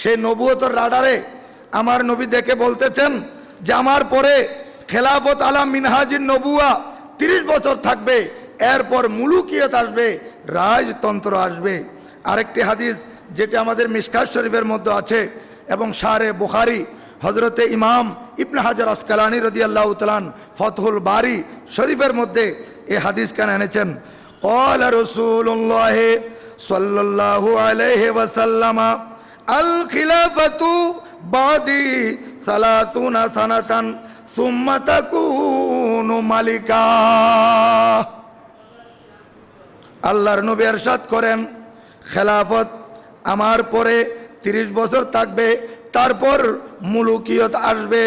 সেই নবুয়তের রাডারে আমার নবী দেখে বলতেছেন যে আমার পরে খেলাফত আলা মিনহাজিন নবুয়া 30 বছর থাকবে, এরপর মুলুকিয়ত আসবে, রাজতন্ত্র আসবে। আরেকটি হাদিস যেটা আমাদের মিশকাত শরীফের মধ্যে আছে এবং শারে বুখারী, হজরতে ইমাম ইবনে হাজার আসকালানী রাদিয়াল্লাহু তাআলা ফতহুল বারি শরীফের মধ্যে এই হাদিস কেন এনেছেন। ক্বালা রাসূলুল্লাহ সাল্লাল্লাহু আলাইহি ওয়াসাল্লাম আল খিলাফাতু বাদি 30 সানাতান সুম্মা তাকুনু মালিকা। আল্লাহর নবী ইরশাদ করেন খেলাফত আমার পরে 30 বছর থাকবে, তারপর মুলুকিয়ত আসবে।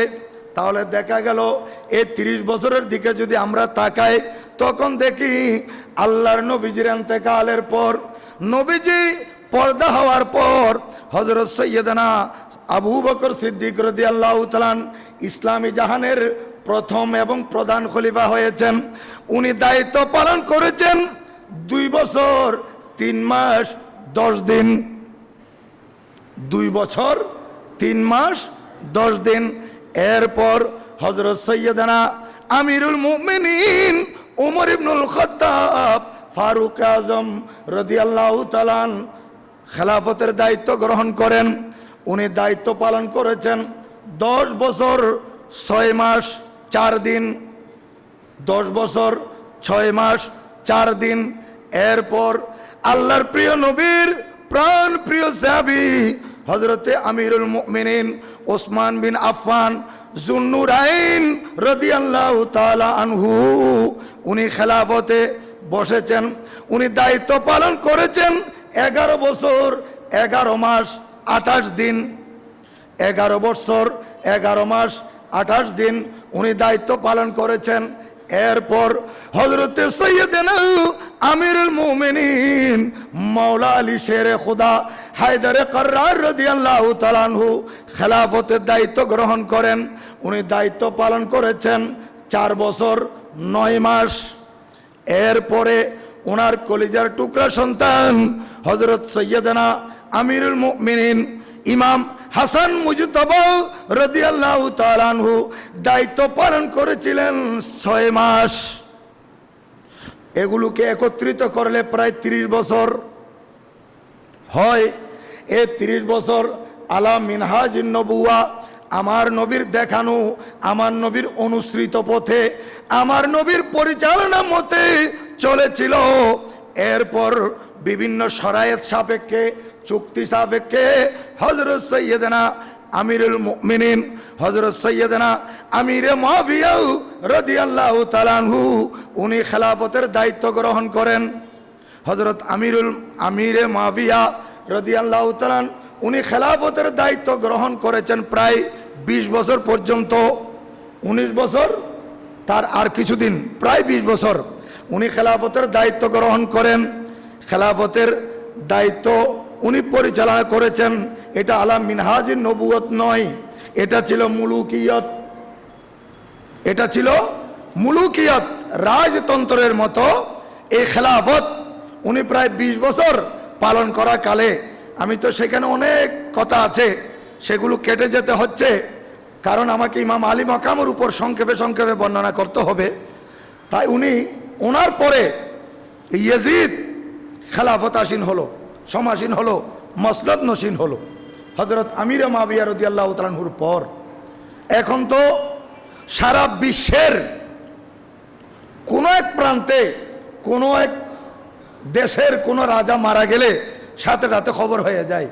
তাহলে দেখা গেল এই 30 বছরের দিকে যদি আমরা তাকাই, তখন দেখি আল্লাহর নবীজির ইন্তেকালের পর, নবীজি পর্দা হওয়ার পর হযরত সৈয়দনা আবু বকর সিদ্দিক রাদিয়াল্লাহু তাআলা ইসলামী জাহানের প্রথম এবং প্রধান খলিফা হয়েছেন। উনি দায়িত্ব পালন করেছেন 2 বছর 3 মাস 10 দিন। 2 বছর 3 মাস 10 দিন। এরপর হযরত সৈয়দনা আমিরুল মুমিনিন ওমর ইবনুল খাত্তাব ফারুক আজম রাদিয়াল্লাহু তাআলা খেলাফতের দায়িত্ব গ্রহণ করেন। উনি দায়িত্ব পালন করেছেন 10 বছর 6 মাস 4 দিন। 10 বছর 6 মাস 4 দিন। এরপর আল্লাহর প্রিয় নবীর প্রাণ প্রিয় সাহাবী হযরতে আমিরুল মুমিনিন ওসমান বিন আফফান যুন্নুরাইন রাদিয়াল্লাহু তাআলা আনহু উনি খেলাফতে বসেছেন। উনি দায়িত্ব পালন করেছেন 11 বছর 11 মাস 28 দিন। 11 বছর 11 মাস 28 দিন উনি দায়িত্ব পালন করেছেন। এরপর হযরতে সৈয়দনা আমিরুল মুমিনিন মাওলা আলী শেরে খুদা হায়দারে কর্রার রাদিয়াল্লাহু তাআলা আনহু খেলাফতের দায়িত্ব গ্রহণ করেন। উনি দায়িত্ব পালন করেছেন 4 বছর 9 মাস। এরপরে ওনার কলিজার টুকরা সন্তান হযরত সৈয়দনা আমিরুল মুমিনিন ইমাম হাসান মুজতবা রাদিয়াল্লাহু তাআলা আনহু দায়িত্ব পালন করেছিলেন 6 মাস। এগুলোকে একত্রিত করলে প্রায় 30 বছর হয়। এই 30 বছর আলা মিনহাজিন নবুয়া, আমার নবীর দেখানো, আমার নবীর অনুসৃত পথে, আমার নবীর পরিচালনা মতে চলেছিল। এরপর বিভিন্ন শরায়েত সাপেক্ষে, চুক্তি সাপেক্ষে হযরত সৈয়দনা আমিরুল মুমিনিন হযরত সৈয়দনা আমিরে মুআবিয়া রাদিয়াল্লাহু তাআলা আনহু উনি খেলাফতের দায়িত্ব গ্রহণ করেন। হযরত আমিরে মুআবিয়া রাদিয়াল্লাহু তাআলা উনি খেলাফতের দায়িত্ব গ্রহণ করেছেন প্রায় 20 বছর পর্যন্ত। 19 বছর তার আর কিছুদিন, প্রায় 20 বছর উনি খেলাফতের দায়িত্ব গ্রহণ করেন। খেলাফতের দায়িত্ব উনি পরিচালনা করেছেন। এটা আলা মিনহাজিন নবুয়ত নয়, এটা ছিল মুলুকিয়ত। এটা ছিল মুলুকিয়ত, রাজতন্ত্রের মতো এই খেলাফত উনি প্রায় 20 বছর পালন করা কালে, আমি তো সেখানে অনেক কথা আছে, সেগুলো কেটে যেতে হচ্ছে, কারণ আমাকে ইমাম আলী মাকামের উপর সংক্ষেপে সংক্ষেপে বর্ণনা করতে হবে। তাই ওনার পরে ইয়াজিদ খেলাফত আসীন হলো, সমাসীন হলো, মসনদ নসীন হলো হযরত আমিরে মুআবিয়া রাদিয়াল্লাহু তাআলা আনহুর পর। এখন তো সারা বিশ্বের কোনো এক প্রান্তে কোনো এক দেশের কোনো রাজা মারা গেলে সাথে সাথে খবর হয়ে যায়।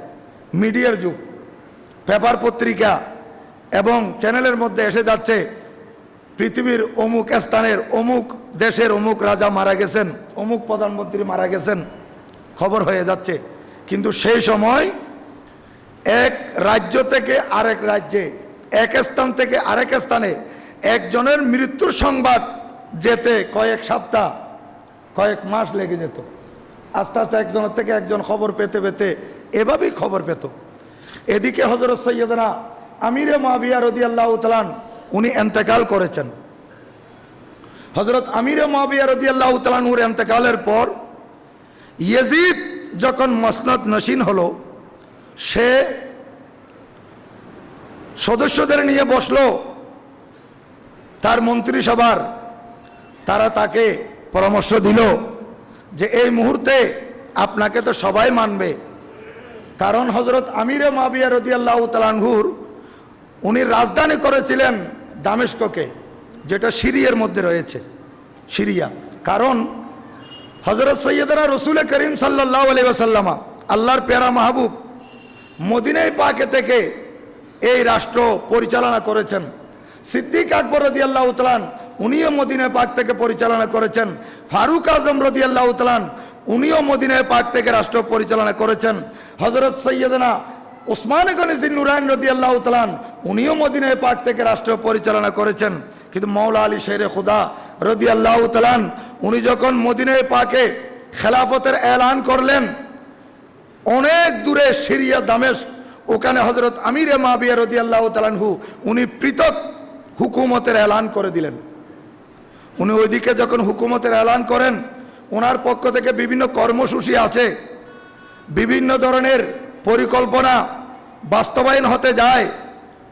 মিডিয়ার যুগ, পেপার পত্রিকা এবং চ্যানেলের মধ্যে এসে যাচ্ছে পৃথিবীর অমুক স্থানের অমুক দেশের অমুক রাজা মারা গেছেন, অমুক প্রধানমন্ত্রী মারা গেছেন, খবর হয়ে যাচ্ছে। কিন্তু সেই সময় এক রাজ্য থেকে আরেক রাজ্যে, এক স্থান থেকে আরেক স্থানে একজনের মৃত্যুর সংবাদ যেতে কয়েক সপ্তাহ কয়েক মাস লেগে যেত। আস্তে আস্তে একজনের থেকে একজন খবর পেতে পেতে এভাবেই খবর পেত। এদিকে হযরত সৈয়দনা আমিরে মুআবিয়া রাদিয়াল্লাহু তাআলা উনি ইন্তেকাল করেছেন। হযরত আমিরে মুআবিয়া রাদিয়াল্লাহু তাআলা এর ইন্তেকালের পর ইয়াজিদ যখন মসনদ নশীন হলো, সে সদস্যদের নিয়ে বসলো তার মন্ত্রিসভার, তারা তাকে পরামর্শ দিল যে এই মুহূর্তে আপনাকে তো সবাই মানবে, কারণ হযরত আমিরে মুআবিয়া রাদিয়াল্লাহু তাআলা আনহুর উনি রাজধানী করেছিলেন দামেস্ককে, যেটা সিরিয়ার মধ্যে রয়েছে, সিরিয়া। কারণ হযরত সৈয়দনা রাসূল করিম সাল্লাল্লাহু আলাইহি ওয়াসাল্লাম আল্লাহর প্যারা মাহবুব মদিনায় পাকে থেকে এই রাষ্ট্র পরিচালনা করেছেন। সিদ্দিক আকবর রাদিয়াল্লাহু তাআলা উনিও মদিনায় পাক থেকে পরিচালনা করেছেন। ফারুক আজম রাদিয়াল্লাহু তাআলা উনিও মদিনায় পাক থেকে রাষ্ট্র পরিচালনা করেছেন। হযরত সৈয়দনা ওসমান গনি জিন্নুরাইন রাদিয়াল্লাহু তাআলা উনিও মদিনায় পাক থেকে রাষ্ট্র পরিচালনা করেছেন। কিন্তু মাওলা আলী শেরে খুদা রাদিয়াল্লাহু তাআলা উনি যখন মদিনায় পাকে খেলাফতের এলান করলেন, অনেক দূরে সিরিয়া দামেস্ক, ওখানে হযরত আমিরে মুআবিয়া রাদিয়াল্লাহু তাআলা আনহু উনি পৃথক হুকুমতের এলান করে দিলেন। উনি ওইদিকে যখন হুকুমতের এলান করেন, ওনার পক্ষ থেকে বিভিন্ন কর্মসূচি আছে, বিভিন্ন ধরনের পরিকল্পনা বাস্তবায়ন হতে যায়,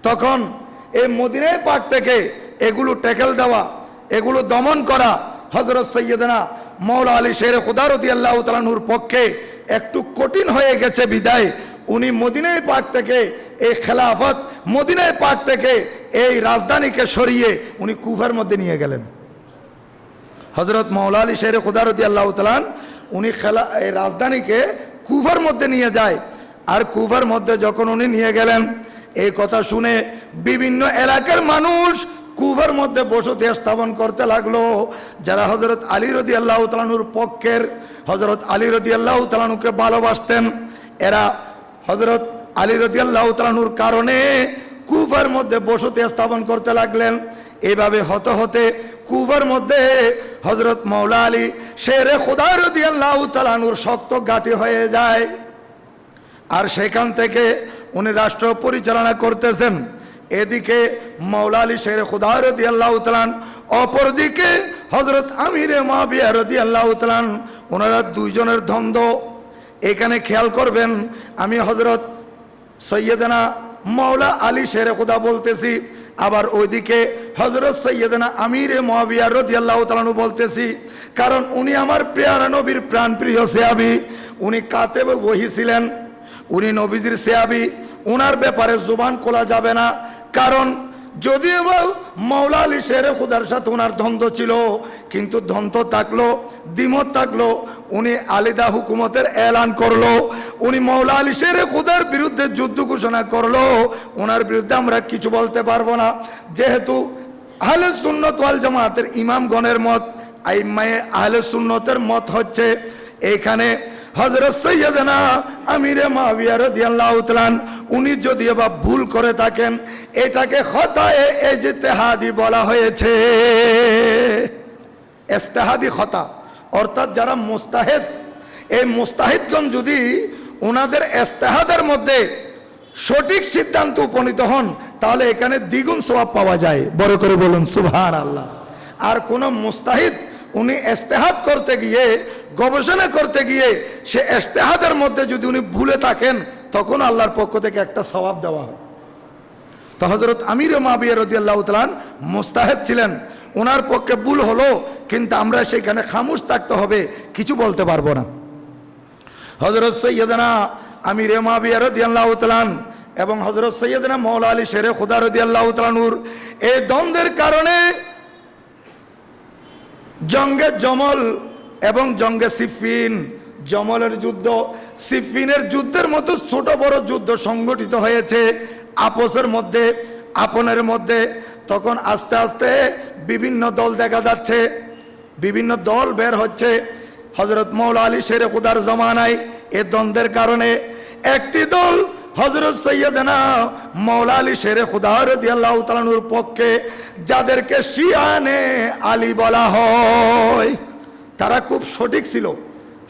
তখন এই মদিনায় পাক থেকে এগুলো ট্যাকেল দেওয়া, এগুলো দমন করা হযরত সৈয়দনা মাওলা আলী শেরে খুদা রাদিয়াল্লাহু তাআলা আনহুর পক্ষে একটু কঠিন হয়ে গেছে বিদায় উনি মদিনায় পাক থেকে এই খেলাফত, মদিনায় পাক থেকে এই রাজধানীকে সরিয়ে উনি কুফার মধ্যে নিয়ে গেলেন। হযরত মাওলা আলী শেরে খুদা রাদিয়াল্লাহু তাআলা উনি এই রাজধানীকে কুফার মধ্যে নিয়ে যায়। আর কুফার মধ্যে যখন উনি নিয়ে গেলেন, এই কথা শুনে বিভিন্ন এলাকার মানুষ কুফার মধ্যে বসতি স্থাপন করতে লাগলো, যারা হযরত আলী রাদিয়াল্লাহু তাআলা আনহুর পক্ষের, হযরত আলী রাদিয়াল্লাহু তাআলা আনহুকে ভালোবাসতেন, এরা হযরত আলী রাদিয়াল্লাহু তাআলা আনহুর কারণে কুফার মধ্যে বসতি স্থাপন করতে লাগলেন। এইভাবে হতে হতে কুফার মধ্যে হযরত মাওলা আলী শেরে খুদা রাদিয়াল্লাহু তাআলা আনহুর শক্ত ঘাঁটি হয়ে যায়। আর সেখান থেকে উনি রাষ্ট্র পরিচালনা করতেছেন। এদিকে মাওলা আলী শেরে খুদা রাদিয়াল্লাহু তাআলা, অপরদিকে হযরত আমিরে মুআবিয়া রাদিয়াল্লাহু তাআলা, ওনারা দুইজনের দ্বন্দ্ব। এখানে খেয়াল করবেন, আমি হযরত সৈয়দনা মাওলা আলী শেরে খুদা বলতেছি, আবার ওইদিকে হযরত সৈয়দনা আমিরে মুআবিয়া রাদিয়াল্লাহু তাআলা বলতেছি, কারণ উনি আমার প্রিয় নবীর প্রাণপ্রিয় সাহাবী, উনি কাতেবে ওহী ছিলেন, উনি নবীজির সাহাবী, ওনার ব্যাপারে জুবান খোলা যাবে না। কারণ যদিও মাওলা আলী শেরে খুদার সাথে ওনার দ্বন্দ্ব ছিল, কিন্তু দ্বন্দ্ব থাকলো, দ্বিমত থাকলো, উনি আলিদা হুকুমতের এলান করলো, উনি মাওলা আলী শেরে খুদার বিরুদ্ধে যুদ্ধ ঘোষণা করলো, ওনার বিরুদ্ধে আমরা কিছু বলতে পারবো না। যেহেতু আহলে সুন্নাত ওয়াল জামাতের ইমামগণের মত, আইম্মায়ে আহলে সুন্নতের মত হচ্ছে এইখানে হযরত সৈয়দনা আমিরে মুআবিয়া রাদিয়াল্লাহু তাআলা উনি যদি বা ভুল করে থাকেন, এটাকে খতায়ে ইজতিহাদি বলা হয়েছে। ইজতিহাদি খতা অর্থাৎ যারা মুস্তাহিদ, এই মুস্তাহিদগণ যদি ওনাদের ইজতিহাদের মধ্যে সঠিক সিদ্ধান্ত উপনীত হন, তাহলে এখানে দ্বিগুণ সওয়াব পাওয়া যায়। বড় করে বলুন সুবহানাল্লাহ। আর কোন মুস্তাহিদ উনি ইজতিহাদ করতে গিয়ে, গবেষণা করতে গিয়ে সে ইজতিহাদের মধ্যে যদি উনি ভুলে থাকেন, তখন আল্লাহর পক্ষ থেকে একটা সওয়াব দেওয়া হয়। তো হযরত আমির মুআবিয়া রাদিয়াল্লাহু তাআলা মুস্তাহিদ ছিলেন, ওনার পক্ষে ভুল হলো, কিন্তু আমরা সেখানে খামোশ থাকতে হবে, কিছু বলতে পারবো না। হযরত সৈয়দনা আমির মুআবিয়া রাদিয়াল্লাহু তাআলা এবং হযরত সৈয়দনা মাওলা আলী শেরে খুদা রাদিয়াল্লাহু তাআলা এই দ্বন্দ্বের কারণে জঙ্গে জমল এবং জঙ্গে সিফিন, জমলের যুদ্ধ, সিফিনের যুদ্ধের মতো ছোট বড় যুদ্ধ সংগঠিত হয়েছে আপসের মধ্যে, আপনের মধ্যে। তখন আস্তে আস্তে বিভিন্ন দল দেখা যাচ্ছে, বিভিন্ন দল বের হচ্ছে। হযরত মাওলা আলী শেরে খুদার জমানায় এই দ্বন্দ্বের কারণে একটি দল হযরত সৈয়দনা মাওলা আলী শেরে খুদা রাদিয়াল্লাহু তাআলার পক্ষে, যাদেরকে শিয়ানে আলী বলা হয়, তারা খুব সঠিক ছিল।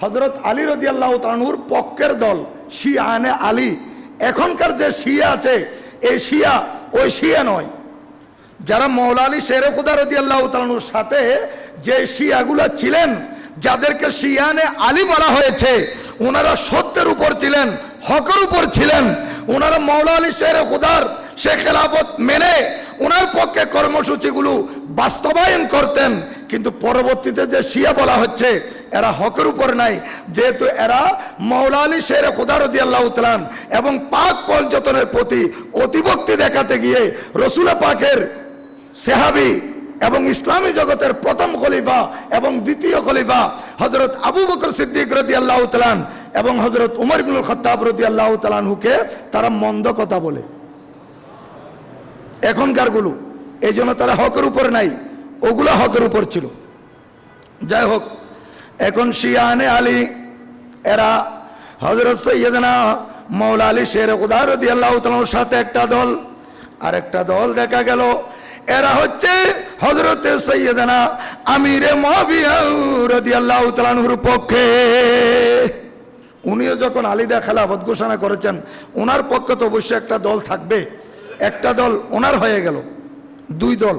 হযরত আলী রাদিয়াল্লাহু তাআলার পক্ষের দল শিয়ানে আলী। এখনকার যে শিয়া আছে, এই শিয়া ওই শিয়া নয়। যারা মাওলা আলী শেরে খুদা রাদিয়াল্লাহু তাআলার সাথে যে শিয়াগুলো ছিলেন, যাদেরকে শিয়ানে আলী বলা হয়েছে, ওনারা সত্যের উপর ছিলেন, হকের উপর ছিলেন। ওনারা মাওলা আলী শেরে খুদার সে খেলাফত মেনে ওনার পক্ষে কর্মসূচিগুলো বাস্তবায়ন করতেন। কিন্তু পরবর্তীতে যে শিয়া বলা হচ্ছে এরা হকের উপর নাই, যেহেতু এরা মাওলা আলী শেরে খুদা রাদিয়াল্লাহু তাআলা এবং পাক পর্যটনের প্রতি অতিভক্তি দেখাতে গিয়ে রসুল পাকের সাহাবী এবং ইসলামী জগতের প্রথম খলিফা এবং দ্বিতীয় খলিফা হযরত আবু বকর সিদ্দিক রাদিয়াল্লাহু তাআলা এবং হযরত উমর ইবনুল খাত্তাব রাদিয়াল্লাহু তাআলা হুকে তারা মন্দ কথা বলে এখনকার গুলো, এই জন্য তারা হকের উপর নাই, ওগুলো হকের উপর ছিল। যাই হোক, এখন শিয়ানে আলী এরা হযরত সৈয়দনা মাওলা আলী শেরে খুদা রাদিয়াল্লাহু তাআলার সাথে একটা দল, আর একটা দল দেখা গেল এরা হচ্ছে হযরত সৈয়দনা আমিরে মুআবিয়া রাদিয়াল্লাহু তাআলার পক্ষে। উনিও যখন আলীদা খেলাফত ঘোষণা করেছেন, ওনার পক্ষে তো অবশ্যই একটা দল থাকবে। একটা দল ওনার হয়ে গেল, দুই দল,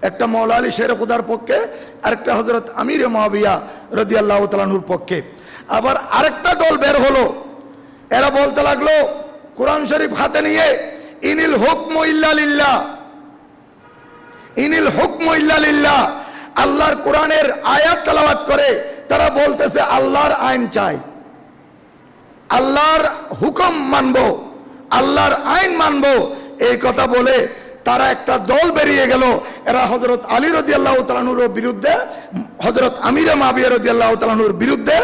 একটা মাওলা আলী শেরে খুদার পক্ষে আর একটা হযরত আমিরে মুআবিয়া রাদিয়াল্লাহু তাআলার পক্ষে। আবার আরেকটা দল বের হলো, এরা বলতে লাগলো কোরআন শরীফ হাতে নিয়ে ইনিল হুকমু ইল্লা লিল্লাহ, ইনিল হুকমু ইল্লা লিল্লাহ, আল্লাহর কোরআনের আয়াত তেলাওয়াত করে তারা বলতেছে আল্লাহর আইন চাই, আল্লাহর হুকুম মানবো, আল্লাহর আইন মানবো, এই কথা বলে তারা একটা দল বেরিয়ে গেল। এরা হযরত আলী রাদিয়াল্লাহু তাআলার বিরুদ্ধে, হযরত আমিরে মুআবিয়া রাদিয়াল্লাহু তাআলার বিরুদ্ধে,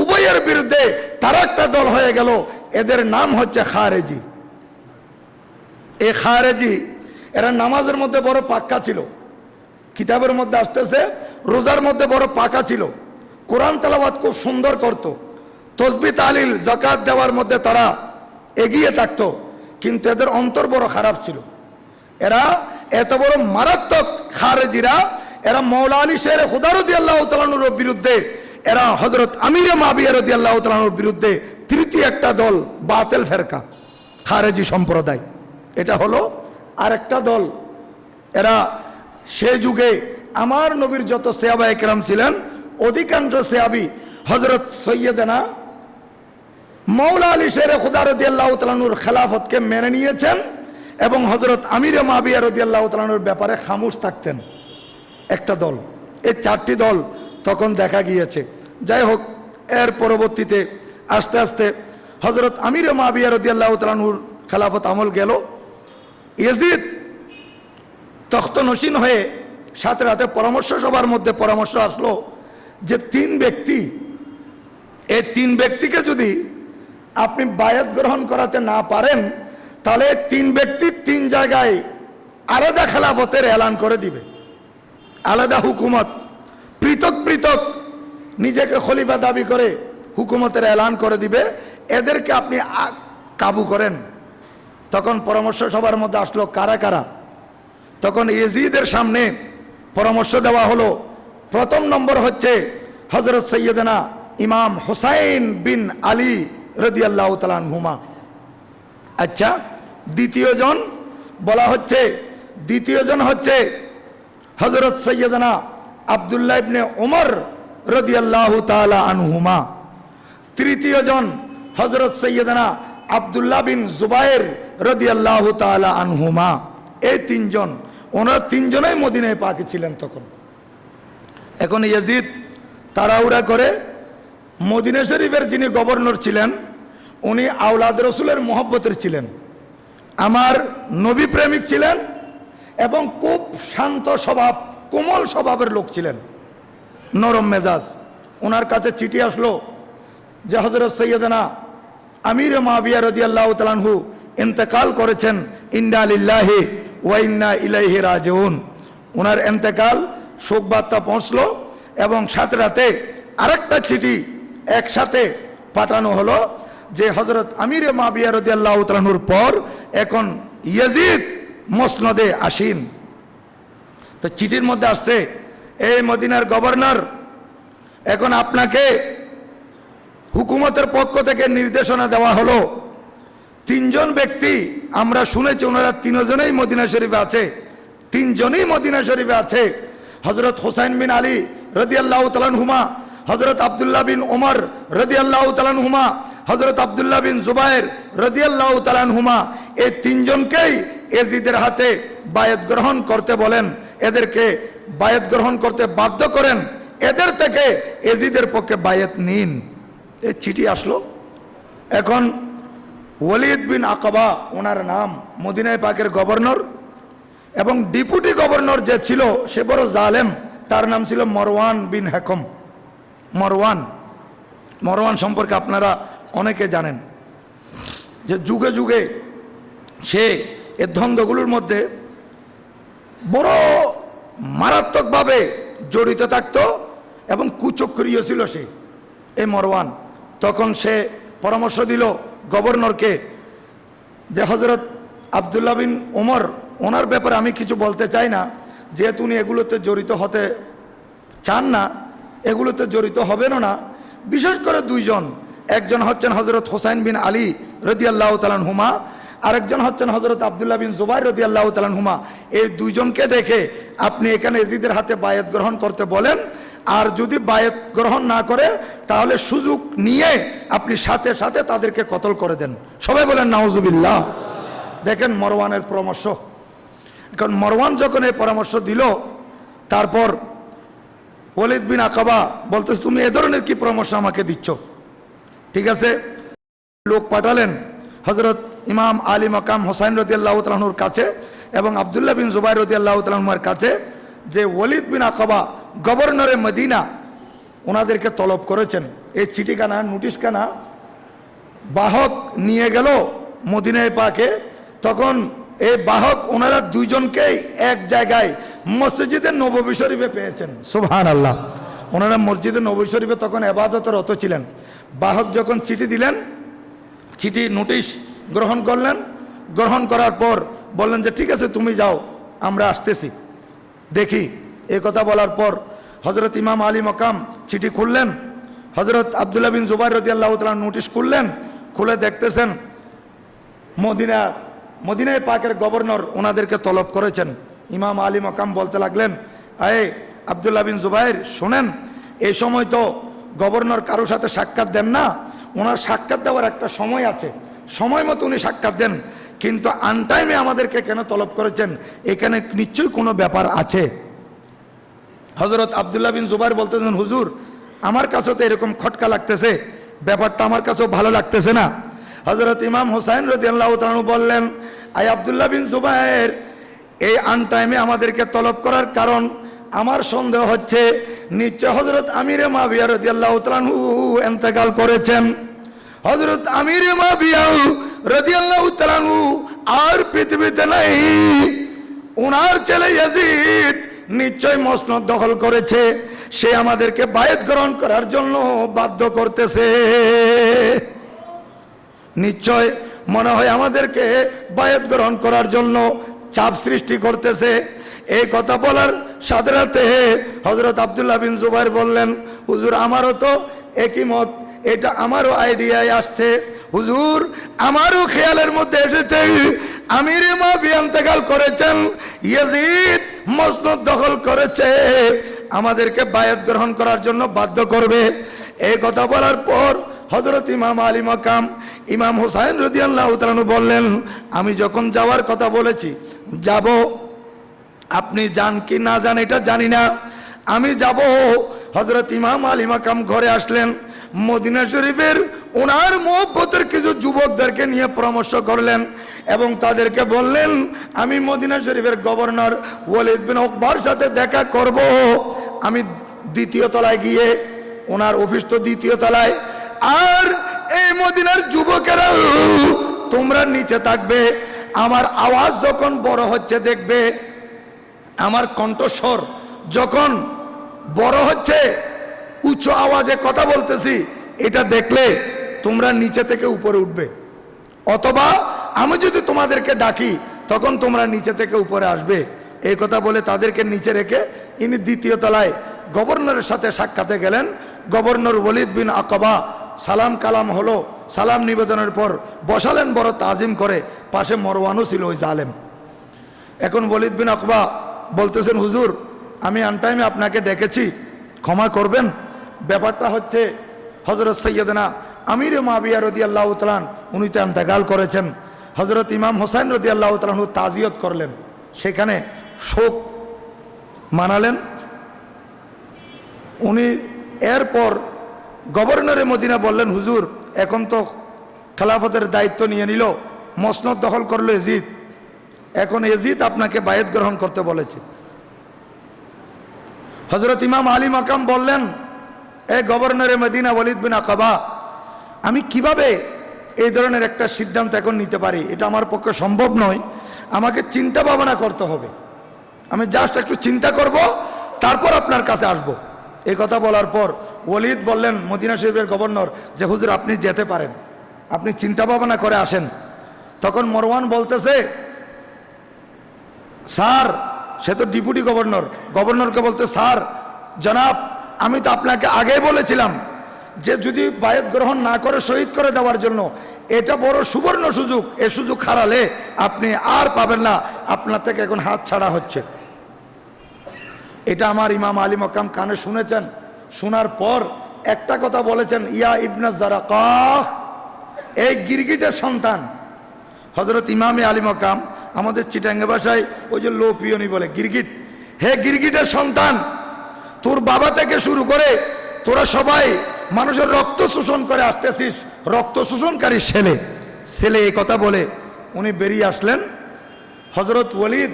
উভয়ের বিরুদ্ধে তারা একটা দল হয়ে গেল। এদের নাম হচ্ছে খারেজি। এই খারেজি এরা নামাজের মধ্যে বড় পাক্কা ছিল, কিতাবের মধ্যে আসতেছে রোজার মধ্যে বড় পাকা ছিল, কোরআন তেলাওয়াত খুব সুন্দর করত, তসবিহ তাহলিল যাকাত দেওয়ার মধ্যে তারা এগিয়ে থাকতো, কিন্তু এদের অন্তর বড় খারাপ ছিল। এরা এত বড় মারাত্মক খারেজিরা, এরা মাওলা আলী শেরে খুদা রাদিয়াল্লাহু তাআলার বিরুদ্ধে, এরা হযরত আমিরে মুআবিয়া রাদিয়াল্লাহু তাআলার বিরুদ্ধে তৃতীয় একটা দল, বাতিল ফেরকা খারেজি সম্প্রদায়। এটা হলো আরেকটা দল। এরা সে যুগে আমার নবীর যত সাহাবায়ে কেরাম ছিলেন অধিকাংশ সাহাবী হযরত সৈয়দনা মাওলা আলী শেরে খুদা রাদিয়াল্লাহু তাআলার খেলাফতকে মেনে নিয়েছেন এবং হযরত আমিরে মুআবিয়া রাদিয়াল্লাহু তাআলার ব্যাপারে খামোশ থাকতেন। একটা দল, এই চারটি দল তখন দেখা গিয়েছে। যাই হোক, এর পরবর্তীতে আস্তে আস্তে হযরত আমিরে মুআবিয়া রাদিয়াল্লাহু তাআলার খেলাফত আমল গেল। ইয়াজিদ তখ্তনশীন হয়ে সাথে সাথে পরামর্শ সভার মধ্যে পরামর্শ আসলো যে তিন ব্যক্তি, এই তিন ব্যক্তিকে যদি আপনি বায়াত গ্রহণ করাতে না পারেন তাহলে তিন ব্যক্তি তিন জায়গায় আলাদা খেলাফতের এলান করে দিবে, আলাদা হুকুমত, পৃথক পৃথক নিজেকে খলিফা দাবি করে হুকুমতের এলান করে দিবে, এদেরকে আপনি কাবু করেন। তখন পরামর্শ সভার মধ্যে আসলো কারা কারা। তখন ইয়াজিদের সামনে পরামর্শ দেওয়া হলো, প্রথম নম্বর হচ্ছে হযরত সৈয়দনা ইমাম হুসাইন বিন আলী রাদিয়াল্লাহু তাআলা আনহুমা। আচ্ছা, দ্বিতীয় জন বলা হচ্ছে, দ্বিতীয় জন হচ্ছে হযরত সৈয়দনা আব্দুল্লাহ ইবনে ওমর রাদিয়াল্লাহু তাআলা আনহুমা। তৃতীয় জন হযরত সৈয়দনা আব্দুল্লাহ বিন জুবায়ের রাদিয়াল্লাহু তাআলা আনহুমা। এই তিনজন, ওনারা তিনজনেই মদিনায় পাকে ছিলেন তখন। এখন ইয়াজিদ তাড়াহুড়া করে মদিনা শরীফের যিনি গভর্নর ছিলেন উনি আওলাদ রসুলের মহব্বতের ছিলেন, আমার নবী প্রেমিক ছিলেন এবং খুব শান্ত স্বভাব, কোমল স্বভাবের লোক ছিলেন, নরম মেজাজ। ওনার কাছে চিঠি আসলো যে হযরত সৈয়দনা আমিরে মুআবিয়া রাদিয়াল্লাহু তাআলা আনহু ইন্তেকাল করেছেন, ইন্না লিল্লাহি ওয়া ইন্না ইলাইহি রাজিউন। ওনার ইন্তেকাল শোক বার্তা পৌঁছলো এবং সাথে সাথে আরেকটা চিঠি একসাথে পাঠানো হলো যে হযরত আমিরে মুআবিয়া রাদিয়াল্লাহু তাআলা আনহুর পর এখন ইয়াজিদ মসনদে আসীন। তো চিঠির মধ্যে আসছে, এই মদিনার গভর্নর, এখন আপনাকে হুকুমতের পক্ষ থেকে নির্দেশনা দেওয়া হলো, তিনজন ব্যক্তি আমরা শুনেছি ওনারা তিনজনেই মদিনা শরীফে আছে, তিনজনই মদিনা শরীফে আছে, হযরত হুসাইন বিন আলী রাদিয়াল্লাহু তাআলা আনহুমা, হযরত আব্দুল্লাহ বিন ওমর রাদিয়াল্লাহু তাআলা আনহুমা, হযরত আব্দুল্লাহ বিন জুবায়ের রাদিয়াল্লাহু তাআলা আনহুমা। এই তিনজনকেই এজিদের হাতে বায়াত গ্রহণ করতে বলেন, এদেরকে বায়াত গ্রহণ করতে বাধ্য করেন, এদের থেকে এজিদের পক্ষে বায়াত নিন। এই চিঠি আসলো। এখন ওয়ালিদ বিন আকাবা ওনার নাম, মদিনায় পাকের গভর্নর, এবং ডেপুটি গভর্নর যে ছিল সে বড় জালেম, তার নাম ছিল মরওয়ান বিন হাকম। মরওয়ান সম্পর্কে আপনারা অনেকে জানেন যে যুগে যুগে সে এর দ্বন্দ্বগুলোর মধ্যে বড় মারাত্মকভাবে জড়িত থাকত এবং কুচক্রীয় ছিল সে, এই মরওয়ান। তখন সে পরামর্শ দিল গভর্নরকে যে হযরত আব্দুল্লাহ বিন ওমর, ওনার ব্যাপারে আমি কিছু বলতে চাই না, যেহেতু উনি এগুলোতে জড়িত হতে চান না, এগুলোতে জড়িত হবেনও না। বিশেষ করে দুইজন, একজন হচ্ছেন হযরত হোসাইন বিন আলী রাদিয়াল্লাহু তাআলা আনহুমা, আরেকজন হচ্ছেন হযরত আব্দুল্লাহ বিন জুবাইর রাদিয়াল্লাহু তাআলা আনহুমা। এই দুইজনকে দেখে আপনি এখানে এজিদের হাতে বায়াত গ্রহণ করতে বলেন, আর যদি বায়াত গ্রহণ না করে তাহলে সুযোগ নিয়ে আপনি সাথে সাথে তাদেরকে কতল করে দেন। সবাই বলেন নাউজুবিল্লাহ। দেখেন মরওয়ানের পরামর্শ। এখন মরওয়ান যখন এই পরামর্শ দিল, তারপর ওয়ালিদ বিন আকাবা বলতেছে, তুমি এ ধরনের কি পরামর্শ আমাকে দিচ্ছ? ঠিক আছে, লোক পাঠালেন হযরত ইমাম আলী মাকাম হোসাইন রাদিয়াল্লাহু তাআলা আনহুর কাছে এবং আব্দুল্লাহ বিন জুবাইর রাদিয়াল্লাহু তাআলা আনহুর কাছে, যে ওয়ালিদ বিন আকাবা গভর্নরে মদিনা ওনাদেরকে তলব করেছেন। এই চিঠিখানা, নোটিশখানা বাহক নিয়ে গেল মদিনায় পাকে। তখন এই বাহক ওনারা দুইজনকেই এক জায়গায় মসজিদে নববী শরীফে পেয়েছেন। সুবহানাল্লাহ। ওনারা মসজিদে নববী শরীফে তখন ইবাদতরত ছিলেন। বাহক যখন চিঠি দিলেন, চিঠি নোটিশ গ্রহণ করলেন। গ্রহণ করার পর বললেন যে ঠিক আছে তুমি যাও, আমরা আসতেছি দেখি। এই কথা বলার পর হযরত ইমাম আলী মাকাম চিঠি খুললেন, হযরত আব্দুল্লাহ বিন জুবাইর রাদিয়াল্লাহু তাআলা নোটিশ খুললেন। খুলে দেখতেছেন মদিনায় পাকের গভর্নর ওনাদেরকে তলব করেছেন। ইমাম আলী মাকাম বলতে লাগলেন, আয়ে আব্দুল্লাহ বিন জুবাইর শোনেন, এই সময় তো গভর্নর কারো সাথে সাক্ষাৎ দেন না, ওনার সাক্ষাৎ দেওয়ার একটা সময় আছে, সময় মতো উনি সাক্ষাৎ দেন, কিন্তু আনটাইমে আমাদেরকে কেন তলব করেছেন? এখানে নিশ্চয়ই কোনো ব্যাপার আছে। হযরত আব্দুল্লাহ বিন জুবাইর বলতেছেন, হুজুর আমার কাছেও তো এরকম খটকা লাগতেছে, ব্যাপারটা আমার কাছেও ভালো লাগতেছে না। হযরত ইমাম হোসাইন রাদিয়াল্লাহু তাআলা আনহু বললেন, আয় আব্দুল্লাহ বিন জুবাইর, এই আনটাইমে আমাদেরকে তলব করার কারণ আমার সন্দেহ হচ্ছে নিশ্চয় হযরত আমিরে মাবিয়া রাদিয়াল্লাহু তাআলা আনহু ইন্তেকাল করেছেন। হযরত আমিরে মাবিয়া রাদিয়াল্লাহু তাআলা আনহু আর পৃথিবীতে নাই। ওনার ছেলে ইয়াজিদ নিশ্চয় মসনদ দখল করেছে, সে আমাদেরকে বায়াত গ্রহণ করার জন্য বাধ্য করতেছে। নিশ্চয় মনে হয় আমাদেরকে বায়াত গ্রহণ করার জন্য চাপ সৃষ্টি করতেছে। এই কথা বলার সাথে সাথে হযরত আব্দুল্লাহ বিন জুবাইর বললেন, হুজুর আমারও তো একই মত, এটা আমারও আইডিয়ায় আসছে। হুজুর আমারও খেয়ালের মধ্যে এসেছে, আমিরে মাবিয়া ইন্তেকাল করেছেন, ইয়াজিদ মসনদ দখল করেছে, আমাদেরকে বায়াত গ্রহণ করার জন্য বাধ্য করবে। এই কথা বলার পর হযরত ইমাম আলী মাকাম ইমাম হোসাইন রাদিয়াল্লাহু তাআলা আনহু বললেন, আমি যখন যাওয়ার কথা বলেছি যাব, আপনি যান কি না যান এটা জানি না, আমি যাব। হযরত ইমাম আলী মাকাম ঘরে আসলেন, মদিনা শরীফের ওনার মুহব্বতের কিছু যুবকদেরকে নিয়ে পরামর্শ করলেন এবং তাদেরকে বললেন, আমি মদিনা শরীফের গভর্নর ওয়ালিদ বিন উকবার সাথে দেখা করব। আমি দ্বিতীয় তলায় গিয়ে, ওনার অফিস তো দ্বিতীয় তলায়, আর এই মদিনার যুবকেরা তোমরা নিচে থাকবে। আমার আওয়াজ যখন বড় হচ্ছে দেখবে, আমার কণ্ঠস্বর যখন বড় হচ্ছে, উচ্চ আওয়াজে কথা বলতেছি, এটা দেখলে তোমরা নিচে থেকে উপরে উঠবে, অথবা আমি যদি তোমাদেরকে ডাকি তখন তোমরা নিচে থেকে উপরে আসবে। এই কথা বলে তাদেরকে নিচে রেখে ইনি দ্বিতীয় তলায় গভর্নরের সাথে সাক্ষাতে গেলেন। গভর্নর ওয়ালিদ বিন আকাবা সালাম কালাম হলো, সালাম নিবেদনের পর বসালেন বড় তাজিম করে, পাশে মরওয়ানও ছিল ওই জালেম। এখন ওয়ালিদ বিন আকাবা বলতেছেন, হুজুর আমি আনটাইমে আপনাকে ডেকেছি, ক্ষমা করবেন। ব্যাপারটা হচ্ছে হযরত সৈয়দনা আমিরে মাবিয়া রাদিয়াল্লাহু তাআলা উনি তো ইন্তেকাল করেছেন। হযরত ইমাম হোসেন রাদিয়াল্লাহু তাআলা আনহু তাজিয়ত করলেন, সেখানে শোক মানালেন। উনি এরপর গভর্নরে মদিনা বললেন, হুজুর এখন তো খেলাফতের দায়িত্ব নিয়ে নিল, মসনদ দখল করলো এজিদ, এখন এজিদ আপনাকে বায়াত গ্রহণ করতে বলেছে। হযরত ইমাম আলী মাকাম বললেন, এ গভর্নরে মদিনা ওয়ালিদ বিন আকাবা, আমি কিভাবে এই ধরনের একটা সিদ্ধান্ত এখন নিতে পারি? এটা আমার পক্ষে সম্ভব নয়, আমাকে চিন্তা ভাবনা করতে হবে, আমি জাস্ট একটু চিন্তা করব, তারপর আপনার কাছে আসব। এই কথা বলার পর ওয়ালিদ বললেন মদিনা শরীফের গভর্নর যে হুজুর আপনি যেতে পারেন, আপনি চিন্তা ভাবনা করে আসেন। তখন মরওয়ান বলতেছে, স্যার, সে তো ডেপুটি গভর্নর, গভর্নরকে বলতে, স্যার জনাব আমি তো আপনাকে আগেই বলেছিলাম যে যদি বায়াত গ্রহণ না করে শহীদ করে দেওয়ার জন্য, এটা বড় সুবর্ণ সুযোগ, এই সুযোগ হারালে আপনি আর পাবেন না, আপনার থেকে এখন হাত ছাড়া হচ্ছে। এটা আমার ইমাম আলী মাকাম কানে শুনেছেন, শোনার পর একটা কথা বলেছেন, ইয়া ইবনে জারাকা, এই গিরগিটের সন্তান। হযরত ইমামে আলী মাকাম আমাদের চিটাঙ্গা ভাষায় ওই যে লো পিয়নি বলে গিরগিট, হে গিরগিটের সন্তান, তোর বাবা থেকে শুরু করে তোরা সবাই মানুষের রক্ত শোষণ করে আসতেছিস, রক্ত শোষণকারী ছেলে ছেলে এই কথা বলে উনি বেরিয়ে আসলেন। হযরত ওয়ালিদ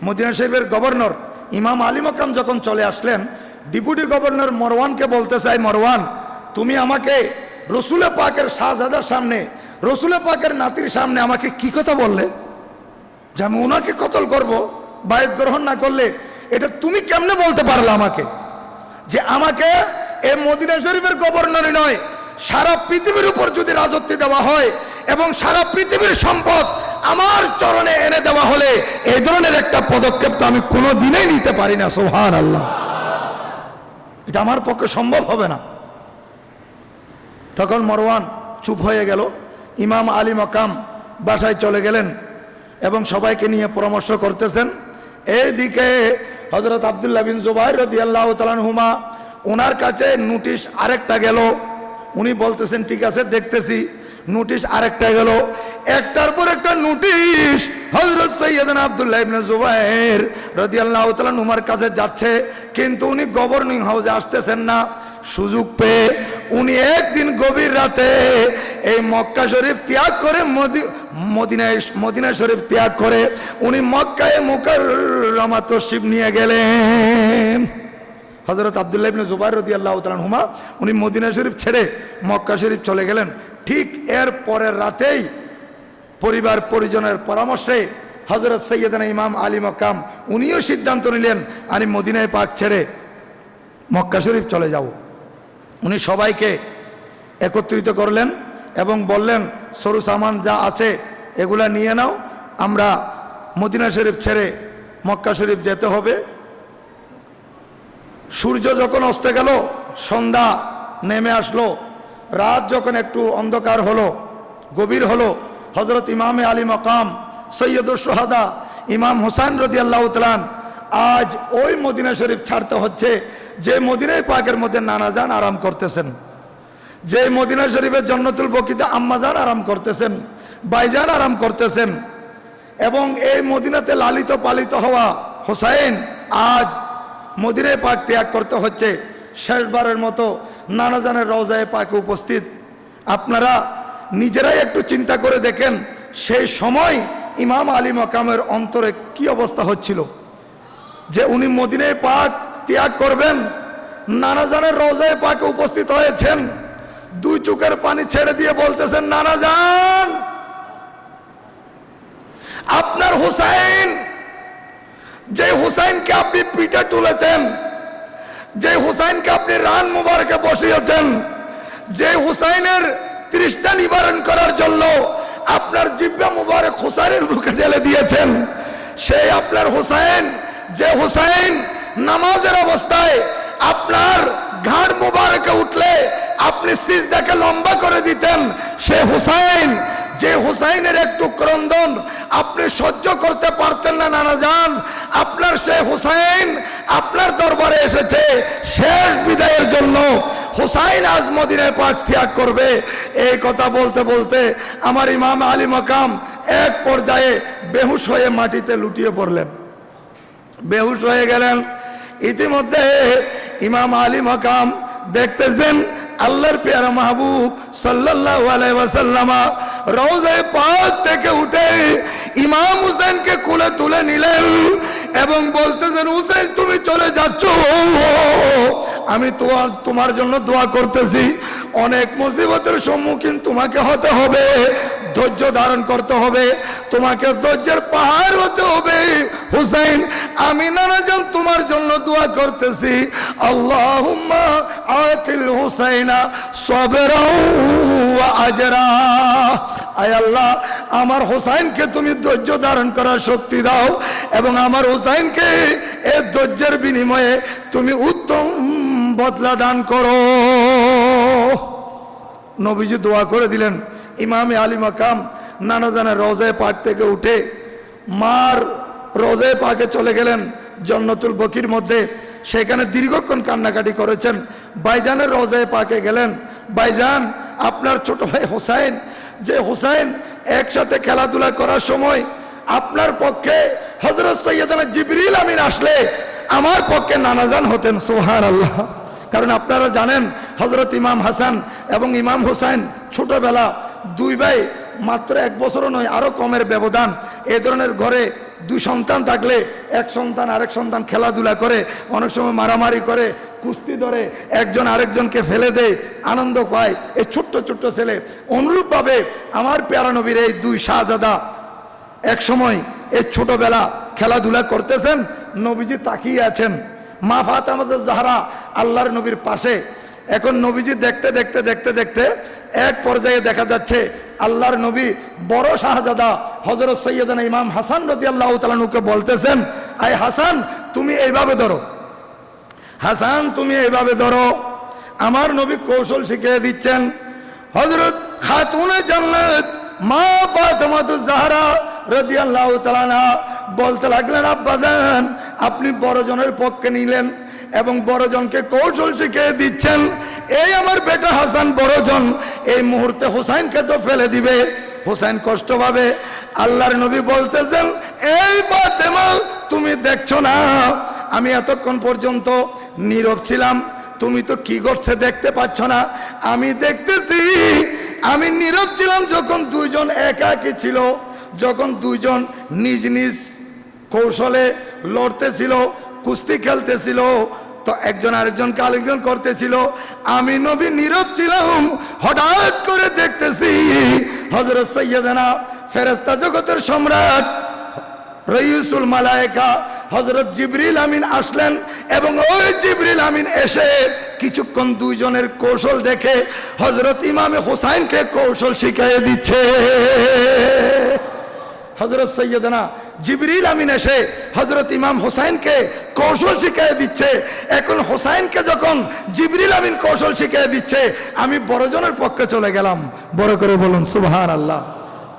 মদিনা শরীফের গভর্নর ইমাম আলী মাকাম যখন চলে আসলেন, ডেপুটি গভর্নর মরওয়ানকে বলতে চাই, মরওয়ান তুমি আমাকে রসুলে পাকের শাহজাদার সামনে, রসুলে পাকের নাতির সামনে আমাকে কি কথা বললে যে আমি ওনাকে কতল করব বায়াত গ্রহণ না করলে? এটা তুমি কেমনে বলতে পারলে আমাকে, যে আমাকে এই মদিনা শরীফের গভর্নরই নয়, সারা পৃথিবীর উপর যদি রাজত্ব দেওয়া হয় এবং সারা পৃথিবীর সম্পদ আমার চরণে এনে দেওয়া হলে এই ধরনের একটা পদক্ষেপ তো আমি কোনোদিনই নিতে পারি না। সুবহানাল্লাহ, এটা আমার পক্ষে সম্ভব হবে না। তখন মরওয়ান চুপ হয়ে গেল, ইমাম আলী মাকাম বাসায় চলে গেলেন এবং সবাইকে নিয়ে পরামর্শ করতেছেন। এইদিকে হযরত আব্দুল্লাহ বিন জুবাইর রাদিয়াল্লাহু তাআলা আনহুমা, ওনার কাছে নোটিশ আরেকটা গেল, উনি বলতেছেন ঠিক আছে দেখতেছি। নোটিশ আরেকটা গেল, একটার পর একটা নোটিশ হযরত সাইয়েদনা আব্দুল্লাহ ইবনে জুবাইর রাদিয়াল্লাহু তাআলা আনহুমার কাছে যাচ্ছে, কিন্তু উনি গভর্নিং হাউসে আসতেছেন না। সুযোগ পেয়ে উনি একদিন গভীর রাতে এই মক্কা শরীফ ত্যাগ করে মদিনা শরীফ ত্যাগ করে উনি মক্কায়ে মুকাররমা তশরিফ নিয়ে গেলেন। হযরত আব্দুল্লাহ ইবনে জুবাইর রাদিয়াল্লাহু তাআলা আনহুমা উনি মদিনা শরীফ ছেড়ে মক্কা শরীফ চলে গেলেন। ঠিক এর পরের রাতেই পরিবার পরিজনের পরামর্শে হযরত সাইয়েদনা ইমাম আলী মাকাম উনিও সিদ্ধান্ত নিলেন আমি মদিনায় পাক ছেড়ে মক্কা শরীফ চলে যাব। উনি সবাইকে একত্রিত করলেন এবং বললেন সরু সামান যা আছে এগুলা নিয়ে নাও, আমরা মদিনা শরীফ ছেড়ে মক্কা শরীফ যেতে হবে। সূর্য যখন অস্ত গেল, সন্ধ্যা নেমে আসলো, রাত যখন একটু অন্ধকার হলো, গভীর হলো, হযরত ইমামে আলী মাকাম সৈয়দুশ শুহাদা ইমাম হোসেন রাদিয়াল্লাহু তাআলা আজ ওই মদিনা শরীফ ছাড়তে হচ্ছে যে মদিনায় পাকের মধ্যে নানা জান আরাম করতেছেন, যে মদিনা শরীফের জান্নাতুল বকিতে আম্মাজান আরাম করতেছেন, ভাইজান আরাম করতেছেন, এবং এই মদিনাতে লালিত পালিত হওয়া হোসাইন আজ মদিনায় পাক ত্যাগ করতে হচ্ছে। শেষবারের মতো নানা জানের রওজায়ে পাকে উপস্থিত। আপনারা নিজেরাই একটু চিন্তা করে দেখেন সেই সময় ইমাম আলী মাকামের অন্তরে কি অবস্থা হচ্ছিল, যে উনি মদিনায় পাক ত্যাগ করবেন, নানা জানের রওজায়ে পাকে উপস্থিত হয়েছেন, দুই চোখের পানি ছেড়ে দিয়ে বলতেছেন নানা জান আপনার হুসাইন, যে হুসাইনকে আপনি পিঠে তুলেছেন, যে হুসাইনকে আপনি রান মুবারকে বসিয়েছেন, যে হুসাইনের তৃষ্ণা নিবারণ করার জন্য আপনার জিহ্বা মুবারক হুসাইনের মুখে ঢেলে দিয়েছেন, সেই আপনার হুসাইন, যে হুসাইন নামাজের অবস্থায় আপনার ঘাড় মুবারকে উঠলে আপনি সিজদাকে লম্বা করে দিতেন, সে হুসাইন, যে হুসাইনের একটু ক্রন্দন আপনি সহ্য করতে পারতেন না নানা জান, আপনার সে হুসাইন আপনার দরবারে এসেছে শেষ বিদায়ের জন্য। হুসাইন আজ মদিনায় পাক ত্যাগ করবে। এই কথা বলতে বলতে আমার ইমাম আলী মাকাম এক পর্যায়ে বেহুশ হয়ে মাটিতে লুটিয়ে পড়লেন, বেহুশ হয়ে গেলেন। ইতিমধ্যে ইমাম আলী মাকাম দেখতেছেন আল্লাহর পেয়ারা মাহবুব সাল্লাল্লাহু আলাইহি ওয়াসাল্লাম রওজায়ে পাক থেকে উঠে ইমাম হুসাইনকে কোলে তুলে নিলেন এবং বলতেছেন, হুসাইন তুমি চলে যাচ্ছ, আমি তোমার জন্য দোয়া করতেছি। অনেক মুসিবতের সম্মুখীন তোমাকে হতে হবে, ধৈর্য ধারণ করতে হবে, তোমাকে ধৈর্যের পাহাড় হতে হবে। হুসাইন, আমি নানাজান তোমার জন্য দোয়া করতেছি, আল্লাহুম্মা আতিল হুসাইনা সাবরাও ওয়া আজরা। আয় আল্লাহ, আমার হুসাইনকে তুমি ধৈর্য ধারণ করার শক্তি দাও এবং আমার হুসাইনকে এই ধৈর্যের বিনিময়ে তুমি উত্তম বদলা দান করো। নবীজি দোয়া করে দিলেন। ইমামে আলী মাকাম নানাজানের রওজায়ে পাক থেকে উঠে মার রওজায়ে পাকে চলে গেলেন জান্নাতুল বকির মধ্যে। সেখানে দীর্ঘক্ষণ কান্নাকাটি করেছেন। ভাইজানের রওজায়ে পাকে গেলেন। ভাইজান, আপনার ছোট ভাই হোসাইন, যে হোসাইন একসাথে খেলাধুলা করার সময় আপনার পক্ষে হযরত সৈয়দনা জিবরিল আমিন আসলে আমার পক্ষে নানাজান হতেন। সুবহানাল্লাহ। কারণ আপনারা জানেন হযরত ইমাম হাসান এবং ইমাম হোসাইন ছোটবেলা দুই ভাই, মাত্র 1 বছরও নয়, আরো কমের ব্যবধান। এই ধরনের ঘরে দুই সন্তান থাকলে এক সন্তান আরেক সন্তান খেলাধুলা করে, অনেক সময় মারামারি করে, কুস্তি ধরে, একজন আরেকজনকে ফেলে দেয়, আনন্দ পায় এই ছোট্ট ছোট্ট ছেলে। অনুরূপভাবে আমার প্যারা নবীর এই দুই শাহজাদা এক সময় এই ছোটবেলা খেলাধুলা করতেছেন। নবীজি তাকিয়ে আছেন, মা ফাতেমা জাহরা আল্লাহর নবীর পাশে। এখন নবীজি দেখতে দেখতে দেখতে দেখতে এক পর্যায়ে দেখা যাচ্ছে আল্লাহর নবী বড় শাহজাদা হযরত সৈয়দনা ইমাম হাসান রাদিয়াল্লাহু তাআলা আনহুকে বলতেছেন, আয় হাসান, তুমি এইভাবে ধরো, হাসান তুমি এইভাবে ধরো। আমার নবী কৌশল শিখিয়ে দিচ্ছেন। হযরত খাতুনে জান্নাত মা ফাতেমা জাহরা রাদিয়াল্লাহু তাআলা আনহা বলতে লাগলেন, আব্বাজান, আপনি বড়জনের পক্ষে নিলেন এবং বড়জনকে কৌশল শিখিয়ে দিচ্ছেন। এই আমার বেটা হাসান বড়জন, এই মুহূর্তে হোসাইনকে তো ফেলে দিবে, হোসাইন কষ্ট পাবে। আল্লাহর নবী বলতেছেন, এই ফাতেমা, তুমি দেখছো না আমি এতক্ষণ পর্যন্ত নীরব ছিলাম, তুমি তো কি করছে দেখতে পাচ্ছ না? আমি দেখতেছি। আমি নীরব ছিলাম যখন দুইজন একাকী ছিল, যখন দুইজন নিজ নিজ কৌশলে লড়তেছিল, কুস্তি খেলতেছিল, তো একজন আরেকজনকে আরেকজন করতেছিল। আমি নবী নীরব ছিলাম। হঠাৎ করে দেখতেছি হযরত সাইয়্যিদানা ফেরেশতা জগতের সম্রাট রাইসুল মালায়েকা হযরত জিবরিল আমিন আসলেন এবং ওই জিবরিল আমিন এসে কিছুক্ষণ দুইজনের কৌশল দেখে হযরত ইমামে হোসাইনকে কৌশল শিখিয়ে দিচ্ছে। হযরত সৈয়দনা জিবরিল আমিন এসে হযরত ইমাম হোসাইনকে কৌশল শিখিয়ে দিচ্ছে। এখন হোসাইনকে যখন জিবরিল আমিন কৌশল শিখিয়ে দিচ্ছে, আমি বড়জনের পক্ষে চলে গেলাম। বড় করে বলুন সুবহানাল্লাহ।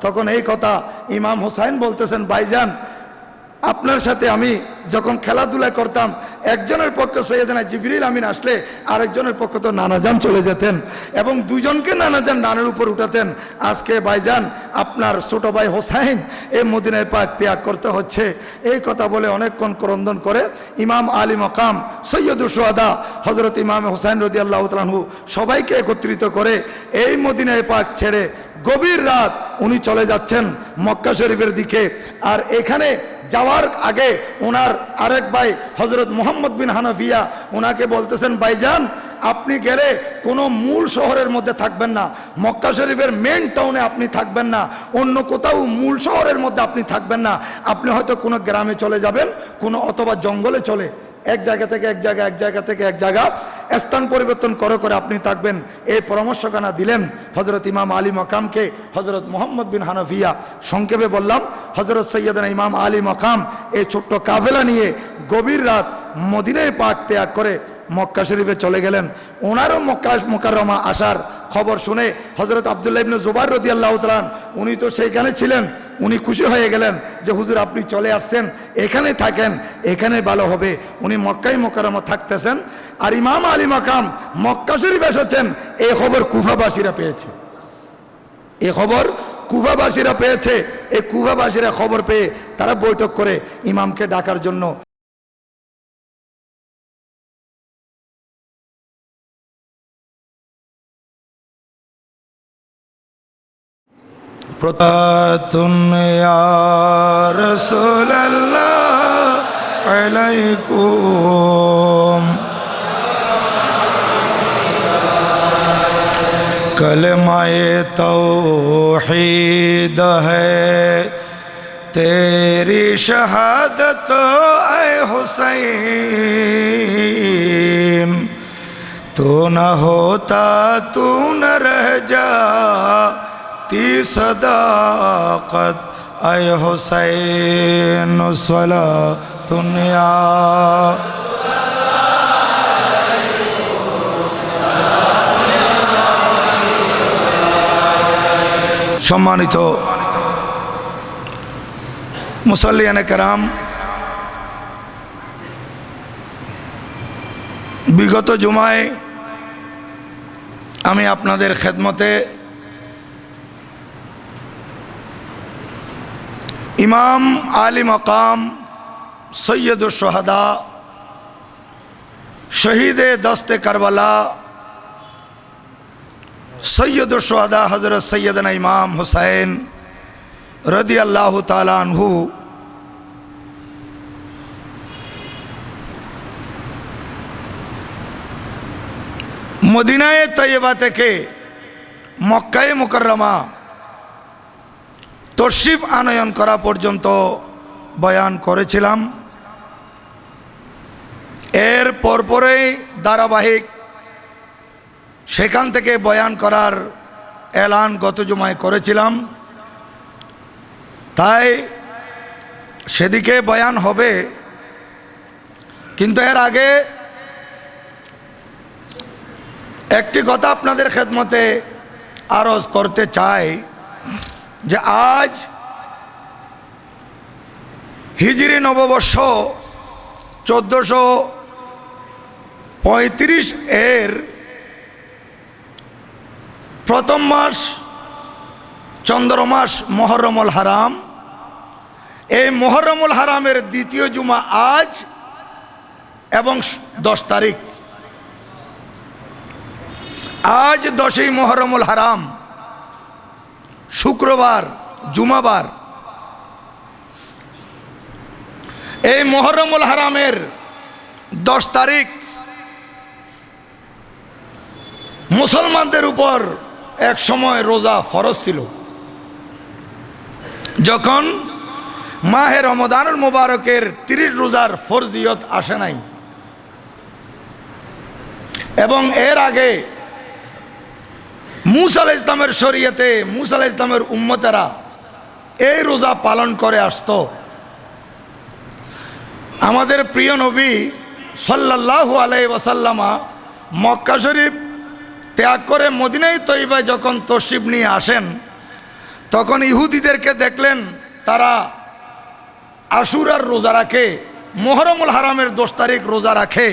তখন এই কথা ইমাম হোসাইন বলতেছেন, ভাইজান, আপনার সাথে আমি যখন খেলাধুলা করতাম, একজনের পক্ষে সৈয়দনা জিবরিল আমিন আসলে আরেকজনের পক্ষে তো নানাজান চলে যেতেন এবং দুজনকে নানাজান ডানের উপর উঠাতেন। আজকে ভাইজান, আপনার ছোট ভাই হোসাইন এই মদিনায় পাক ত্যাগ করতে হচ্ছে। এই কথা বলে অনেকক্ষণ ক্রন্দন করে ইমাম আলী মাকাম সৈয়দুল শুহাদা হযরত ইমাম হোসাইন রাদিয়াল্লাহু তাআলা আনহু সবাইকে একত্রিত করে এই মদিনায় পাক ছেড়ে গভীর রাত উনি চলে যাচ্ছেন মক্কা শরীফের দিকে। আর এখানে যাওয়ার আগে ওনার আরেক ভাই হযরত মুহাম্মদ বিন হানাফিয়া ওনাকে বলতেছেন, ভাইজান, আপনি গেলে কোনো মূল শহরের মধ্যে থাকবেন না, মক্কা শরীফের মেন টাউনে আপনি থাকবেন না, অন্য কোথাও মূল শহরের মধ্যে আপনি থাকবেন না, আপনি হয়তো কোনো গ্রামে চলে যাবেন, কোনো অথবা জঙ্গলে চলে এক জায়গা থেকে এক জায়গা, এক জায়গা থেকে এক জায়গা স্থান পরিবর্তন করে করে আপনি থাকবেন। এই পরামর্শখানা দিলেন হযরত ইমাম আলী মাকামকে হযরত মুহাম্মদ বিন হানাফিয়া। সংক্ষেপে বললাম, হযরত সৈয়দনা ইমাম আলী মাকাম এই ছোট্ট কাফেলা নিয়ে গভীর রাত মদিনায় পাক ত্যাগ করে মক্কা শরীফে চলে গেলেন। ওনারও মক্কা মুকাররমা আসার খবর শুনে হযরত আব্দুল্লাহ ইবনে জুবাইর রাদিয়াল্লাহু তাআলা উনি তো সেইখানে ছিলেন, উনি খুশি হয়ে গেলেন যে হুজুর আপনি চলে আসছেন, এখানে থাকেন, এখানে ভালো হবে। উনি মক্কায় মুকাররমা থাকতেছেন। আর ইমাম আলী মাকাম মক্কা শরীফ এসেছেন, এই খবর কুফাবাসীরা পেয়েছে, এই খবর কুফাবাসীরা পেয়েছে। এই কুফাবাসীরা খবর পেয়ে তারা বৈঠক করে ইমামকে ডাকার জন্য कलमाए तौहीद है तेरी शहादत ऐ हुसैन, तू न होता तू न रह जाती सदाकत ऐ हुसैन, सलातुन या সম্মানিত মুসল্লিয়ানে কেরাম, বিগত জুমায় আমি আপনাদের খেদমতে ইমাম আলী মাকাম সৈয়দুশ শুহাদা শহীদে দস্তে কারবালা সৈয়দুশ শুহাদা হযরত সৈয়দনা ইমাম হুসাইন রাদিয়াল্লাহু তাআলা আনহু মদিনায়ে তয়্যিবা থেকে মক্কায়ে মুকাররমা তশরিফ আনয়ন করা পর্যন্ত বয়ান করেছিলাম। এর পরপরেই ধারাবাহিক সেখান থেকে বয়ান করার এলান গত জুমায় করেছিলাম, তাই সেদিকে বয়ান হবে। কিন্তু এর আগে একটি কথা আপনাদের খেদমতে আরজ করতে চাই যে আজ হিজরি নববর্ষ 1435 এর প্রথম মাস চন্দ্রমাস মুহররমুল হারাম। এই মুহররমুল হারামের দ্বিতীয় জুমা আজ এবং 10 তারিখ। আজ 10ই মুহররমুল হারাম, শুক্রবার, জুমাবার। এই মুহররমুল হারামের 10 তারিখ মুসলমানদের উপর এক সময় রোজা ফরজ ছিল, যখন মাহে রমজানুল মুবারকের 30 রোজার ফরজিয়ত আসে নাই। এবং এর আগে মুসা আলাইহিস সালামের শরীয়তে মুসা আলাইহিস সালামের উম্মতেরা এই রোজা পালন করে আসতো। আমাদের প্রিয় নবী সাল্লাল্লাহু আলাইহি ওয়াসাল্লামা মক্কা শরীফ ত্যাগ করে মদিনায়ে তয়্যিবায় যখন তশরিফ নিয়ে আসেন, তখন ইহুদিদেরকে দেখলেন তারা আশুরার রোজা রাখে, মুহররমুল হারামের 10 তারিখ রোজা রাখে।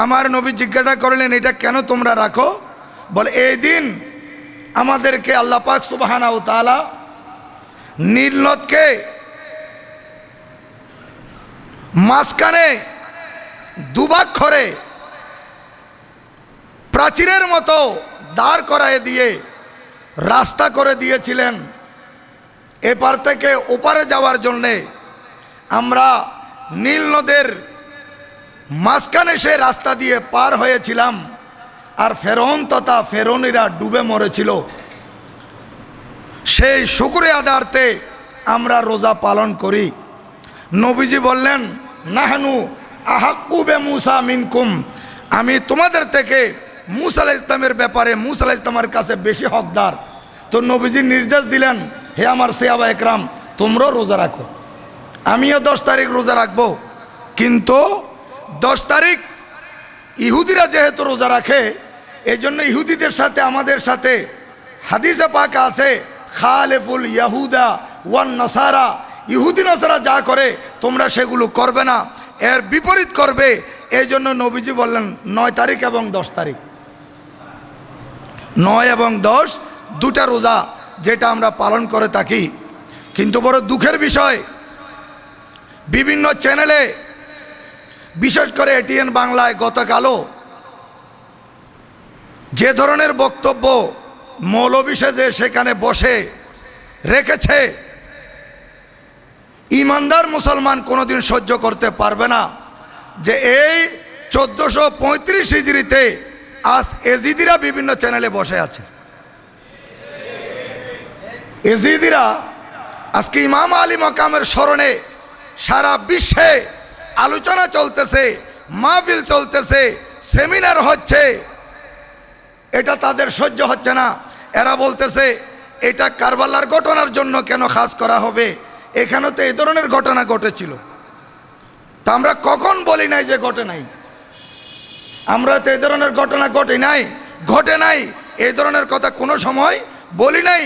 আমার নবী জিজ্ঞাসা করলেন, এটা কেন তোমরা রাখো? বলে, এই দিন আমাদেরকে আল্লাহ পাক সুবহানাহু ওয়া তাআলা নীল নদকে মাঝখানে দুভাগ করে প্রাচীরের মতো দাঁড় করায় দিয়ে রাস্তা করে দিয়েছিলেন এপার থেকে ওপারে যাওয়ার জন্যে। আমরা নীল নদের মাঝখানে সে রাস্তা দিয়ে পার হয়েছিলাম, আর ফেরৌন তথা ফেরৌনিরা ডুবে মরেছিল। সেই শুকরিয়া আদার্থে আমরা রোজা পালন করি। নবীজি বললেন, নাহনু আহাক্কু বে মুসা মিনকুম, আমি তোমাদের থেকে মুসা আলাইহিস সালামের ব্যাপারে মুসা আলাইহিস সালামের কাছে বেশি হকদার। তো নবীজি নির্দেশ দিলেন, হে আমার সাহাবা একরাম, তোমরাও রোজা রাখো, আমিও 10 তারিখ রোজা রাখবো। কিন্তু 10 তারিখ ইহুদিরা যেহেতু রোজা রাখে, এই জন্য ইহুদিদের সাথে আমাদের সাথে হাদিসে পাক আছে, খালেফুল ইয়াহুদা ওয়ান নাসারা, ইহুদি নাসারা যা করে তোমরা সেগুলো করবে না, এর বিপরীত করবে। এই জন্য নবীজি বললেন 9 তারিখ এবং 10 তারিখ, 9 এবং 10 দুটা রোজা যেটা আমরা পালন করে থাকি। কিন্তু বড় দুঃখের বিষয়, বিভিন্ন চ্যানেলে, বিশেষ করে এটিএন বাংলায় গতকালও যে ধরনের বক্তব্য মৌলবী সেজে সেখানে বসে রেখেছে, ইমানদার মুসলমান কোনোদিন সহ্য করতে পারবে না যে এই 1435 হিজরিতে আজ এজিদিরা বিভিন্ন চ্যানেলে বসে আছে। এজিদিরা আজকে ইমাম আলী মাকামের স্মরণে সারা বিশ্বে আলোচনা চলতেছে, মাহফিল চলতেছে, সেমিনার হচ্ছে, এটা তাদের সহ্য হচ্ছে না। এরা বলতেছে এটা কারবালার ঘটনার জন্য কেন খাস করা হবে, এখানে তো এই ধরনের ঘটনা ঘটেছিল। তা আমরা কখন বলি নাই যে ঘটে নাই? আমরা তো এই ধরনের ঘটনা ঘটে নাই এই ধরনের কথা কোনো সময় বলি নাই।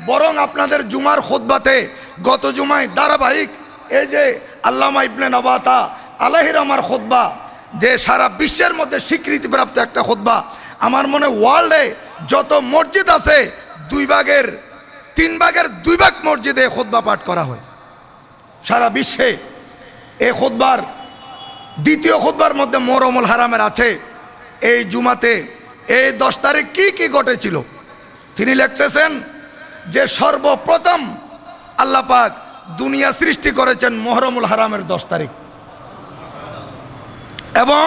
বরং আপনাদের জুমার খুতবাতে গত জুমায় ধারাবাহিক এই যে আল্লামা ইবনে নবাতা আলাইহির রহমার খুতবা, যে সারা বিশ্বের মধ্যে স্বীকৃতিপ্রাপ্ত একটা খুতবা, আমার মনে ওয়ার্ল্ডে যত মসজিদ আছে 3 ভাগ মসজিদে খুতবা পাঠ করা হয় সারা বিশ্বে। এই খুতবার দ্বিতীয় খুতবার মধ্যে মুহররমুল হারামের আছে। এই জুমাতে এই 10 তারিখ কি ঘটেছিল তিনি লিখতেছেন যে সর্বপ্রথম আল্লাহ পাক দুনিয়া সৃষ্টি করেছেন মুহররমুল হারামের 10 তারিখ, এবং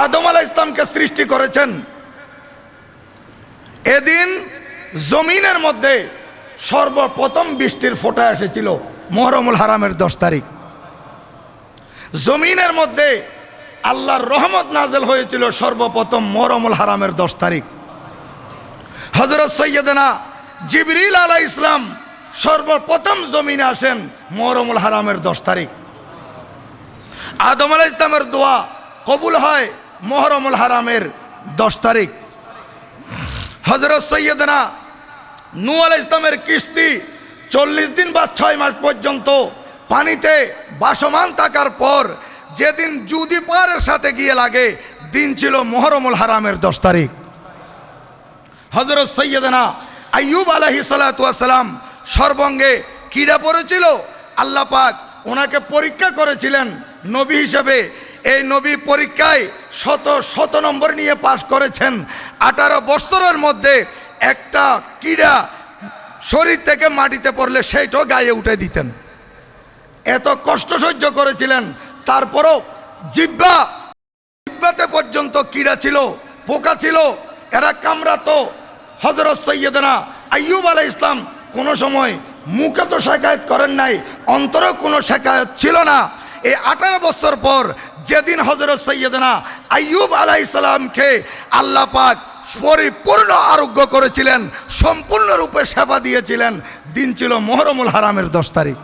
আদম আলাইহিস সালামকে সৃষ্টি করেছেন। এদিন জমিনের মধ্যে সর্বপ্রথম বৃষ্টির ফোঁটা এসেছিল মুহররমুল হারামের 10 তারিখ। জমিনের মধ্যে আল্লাহর রহমত নাজেল হয়েছিল সর্বপ্রথম মুহররমুল হারামের 10 তারিখ। হযরত সৈয়দনা জিবরিল আলাইহিস সালাম সর্বপ্রথম জমিনে আসেন মুহররমুল হারামের 10 তারিখ। আদম আলাইহিস সালামের দোয়া কবুল হয় মুহররমুল হারামের 10 তারিখ। হযরত সৈয়দনা নূহ আলাইহিস সালামের কিস্তি 40 দিন বা 6 মাস পর্যন্ত পানিতে ভাসমান থাকার পর যেদিন জুদি পাহাড়ের সাথে গিয়ে লাগে, দিন ছিল মুহররমুল হারামের 10 তারিখ। হযরত সৈয়দনা আইয়ুব আলাইহিস সালাতু ওয়াস সালাম সর্বাঙ্গে কীড়া পড়েছিল, আল্লাহ পাক ওনাকে পরীক্ষা করেছিলেন নবী হিসেবে। এই নবী পরীক্ষায় শত নম্বর নিয়ে পাশ করেছেন। 18 বছরের মধ্যে একটা কীড়া শরীর থেকে মাটিতে পড়লে সেইটাও গায়ে উঠে দিতেন। এত কষ্ট সহ্য করেছিলেন, তারপরও জিহ্বাতে পর্যন্ত কীড়া ছিল, পোকা ছিল, এরা কামড়াতো। হযরত সৈয়দনা আইয়ুব আলাইহিস সালাম কোনো সময় মুখে তো শিকায়ত করেন নাই, অন্তরেও কোনো শিকায়ত ছিল না। এই 18 বছর পর যেদিন হযরত সৈয়দনা আইয়ুব আলাইহিস সালামকে আল্লাহ পাক পরিপূর্ণ আরোগ্য করেছিলেন, সম্পূর্ণরূপে সেবা দিয়েছিলেন, দিন ছিল মুহররমুল হারামের 10 তারিখ।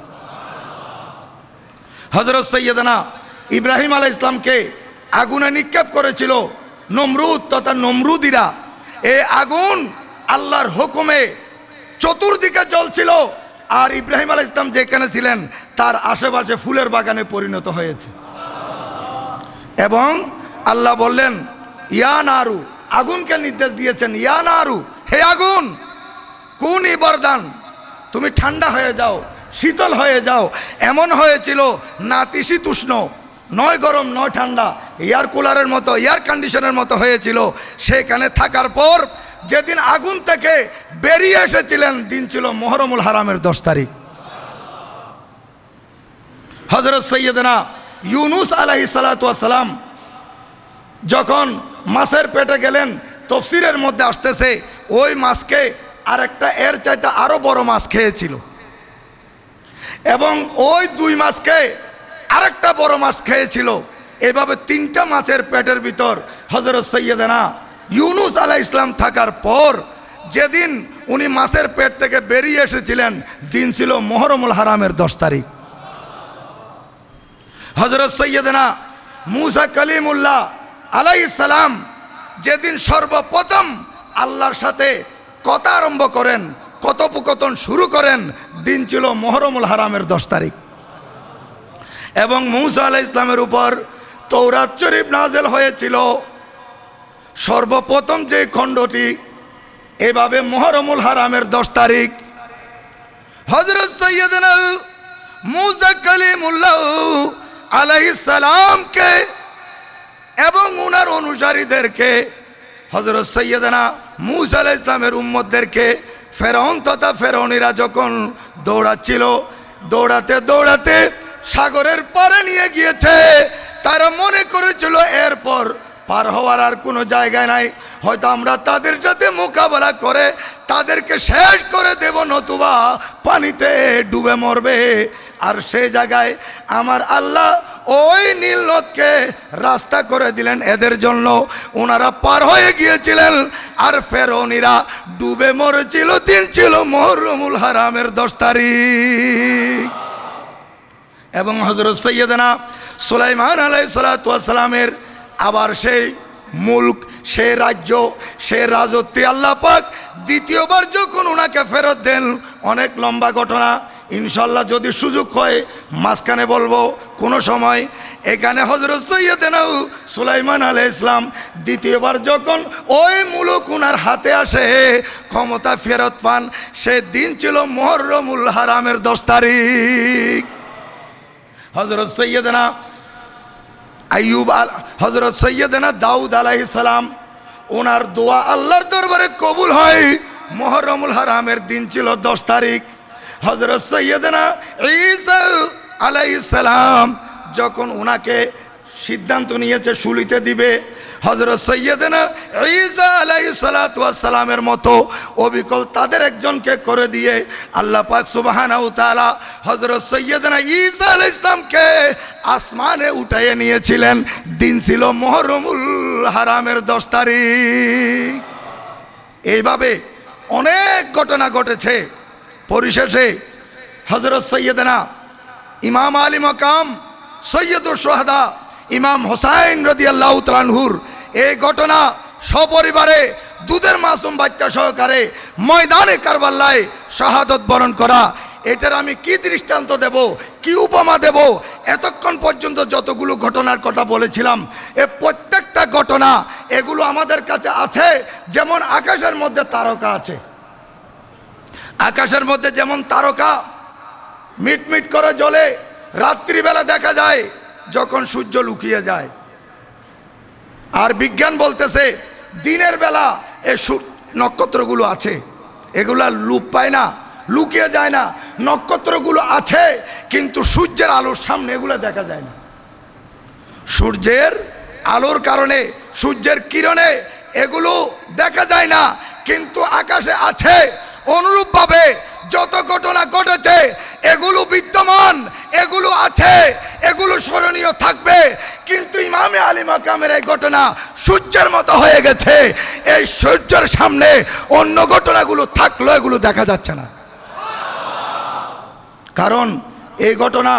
হযরত সৈয়দনা ইব্রাহিম আলাইহিস সালামকে আগুনে নিক্ষেপ করেছিল নমরুদ তথা নমরুদিরা। এই আগুন আল্লাহর হুকুমে চতুর্দিকে জ্বলছিল, আর ইব্রাহিম আলাইহিস সালাম যেখানে ছিলেন তার আশেপাশে ফুলের বাগানে পরিণত হয়েছে। এবং আল্লাহ বললেন ইয়া নারু, আগুনকে নির্দেশ দিয়েছেন, ইয়া নারু, হে আগুন, কুনি বরদান, তুমি ঠান্ডা হয়ে যাও, শীতল হয়ে যাও। এমন হয়েছিল নাতিশীতোষ্ণ, নয় গরম নয় ঠান্ডা, এয়ার কুলারের মতো, এয়ার কন্ডিশনের মতো হয়েছিল। সেখানে থাকার পর যেদিন আগুন থেকে বেরিয়ে এসেছিলেন, দিন ছিল মুহররমুল হারামের 10 তারিখ। হযরত সৈয়দনা ইউনুস আলাইহিস সালাতু ওয়াস সালাম যখন মাছের পেটে গেলেন, তাফসীরের মধ্যে আসতেছে ওই মাছকে আরেকটা এর চাইতে আরো বড় মাছ খেয়েছিল, এবং ওই 2 মাছকে আরেকটা বড় মাছ খেয়েছিল। এভাবে 3টা মাছের পেটের ভিতর হযরত সৈয়দনা ইউনুস আলাইহিস সালাম থাকার পর যেদিন উনি মাছের পেট থেকে বেরিয়ে এসেছিলেন, দিন ছিল মুহররমুল হারামের 10 তারিখ। হযরত সৈয়দনা মুসা কালিমুল্লাহ আলাইহিস সালাম যেদিন সর্বপ্রথম আল্লাহর সাথে কথা আরম্ভ করেন, কথোপকথন শুরু করেন, দিন ছিল মুহররমুল হারামের 10 তারিখ। এবং মুসা আলাইহিস সালামের উপর তৌরাত শরীফ নাযিল হয়েছিল। সর্বপ্রথম যে খণ্ডটি এভাবে মুহররমুল হারামের 10 তারিখ হযরত সাইয়্যিদানা মুসা কালিমুল্লাহ আলাইহিস সালামকে এবং ওনার অনুসারীদেরকে হযরত সাইয়্যিদানা মুসা আলাইহিস সালামের উম্মতদেরকে ফেরাউন তথা ফেরাউনিরা যখন দৌড়াচ্ছিল, দৌড়াতে দৌড়াতে সাগরের পারে নিয়ে গিয়েছে। তারা মনে করেছিল এরপর পার হওয়ার আর কোনো জায়গা নাই, হয়তো আমরা তাদের সাথে মোকাবেলা করে তাদেরকে শেষ করে দেব, নতুবা পানিতে ডুবে মরবে। আর সেই জায়গায় আমার আল্লাহ ওই নীল নদকে রাস্তা করে দিলেন এদের জন্য। ওনারা পার হয়ে গিয়েছিলেন আর ফেরাউনিরা ডুবে মরেছিল। দিন ছিল মুহররমুল হারামের 10 তারিখ। এবং হযরত সাইয়্যিদানা সুলাইমান আলাইহিস সালাতু ওয়াস সালামের আবার সেই মুলক, সেই রাজ্য, সেই রাজত্বে আল্লাহ পাক দ্বিতীয়বার যখন ওনাকে ফেরত দেন, অনেক লম্বা ঘটনা, ইনশাল্লাহ যদি সুযোগ হয় মাঝখানে বলবো কোনো সময়। এখানে হযরত সাইয়্যিদানা সুলাইমান আলাইহিস সালাম দ্বিতীয়বার যখন ওই মুলক ওনার হাতে আসে, ক্ষমতা ফেরত পান, সে দিন ছিল মুহররমুল হারামের 10 তারিখ। হযরত সাইয়্যিদানা হযরত সাইয়্যিদানা দাউদ আলাইহিস সালাম, ওনার দোয়া আল্লাহর দরবারে কবুল হয়। মুহররমুল হারামের দিন ছিল 10 তারিখ। হযরত সাইয়্যিদানা ঈসা আলাইহিস সালাম যখন ওনাকে সিদ্ধান্ত নিয়েছে শুলিতে দিবে, হযরত সাইয়্যিদানা ঈসা আলাইহিস সালাতু ওয়াস সালামের মতো অবিকল তাদের একজনকে করে দিয়ে আল্লাহ পাক সুবহানাহু ওয়া তাআলা হযরত সাইয়্যিদানা ঈসা আলাইহিস সালামকে আসমানে উঠাইয়ে নিয়েছিলেন। দিন ছিল মুহররমুল হারামের 10 তারিখ। এইভাবে অনেক ঘটনা ঘটেছে। পরিশেষে হযরত সাইয়্যিদানা ইমাম আলী মাকাম সৈয়দুশ শুহাদা ইমাম হোসাইন রাদিয়াল্লাহু তাআলা আনহুর এই ঘটনা সপরিবারে দুধের মাসুম বাচ্চা সহকারে ময়দানে কারবালায় শাহাদত বরণ করা, এটার আমি কি দৃষ্টান্ত দেব, কি উপমা দেব? এতক্ষণ পর্যন্ত যতগুলো ঘটনার কথা বলেছিলাম, এ প্রত্যেকটা ঘটনা এগুলো আমাদের কাছে আছে। যেমন আকাশের মধ্যে তারকা আছে, আকাশের মধ্যে যেমন তারকা মিটমিট করে জ্বলে, রাত্রিবেলা দেখা যায় যখন সূর্য লুকিয়ে যায়। আর বিজ্ঞান বলতেছে দিনের বেলা এই নক্ষত্রগুলো আছে, এগুলা লুপ পায় না, লুকিয়ে যায় না। নক্ষত্রগুলো আছে কিন্তু সূর্যের আলোর সামনে এগুলো দেখা যায় না। সূর্যের আলোর কারণে, সূর্যের কিরণে এগুলো দেখা যায় না, কিন্তু আকাশে আছে। অনুরূপভাবে যত ঘটনা ঘটেছে এগুলো বিদ্যমান, এগুলো আছে, এগুলো স্মরণীয় থাকবে। কিন্তু ইমামে আলী মাকামের এই ঘটনা সূর্যের মতো হয়ে গেছে। এই সূর্যের সামনে অন্য ঘটনাগুলো থাকলেও এগুলো দেখা যাচ্ছে না। কারণ এই ঘটনা,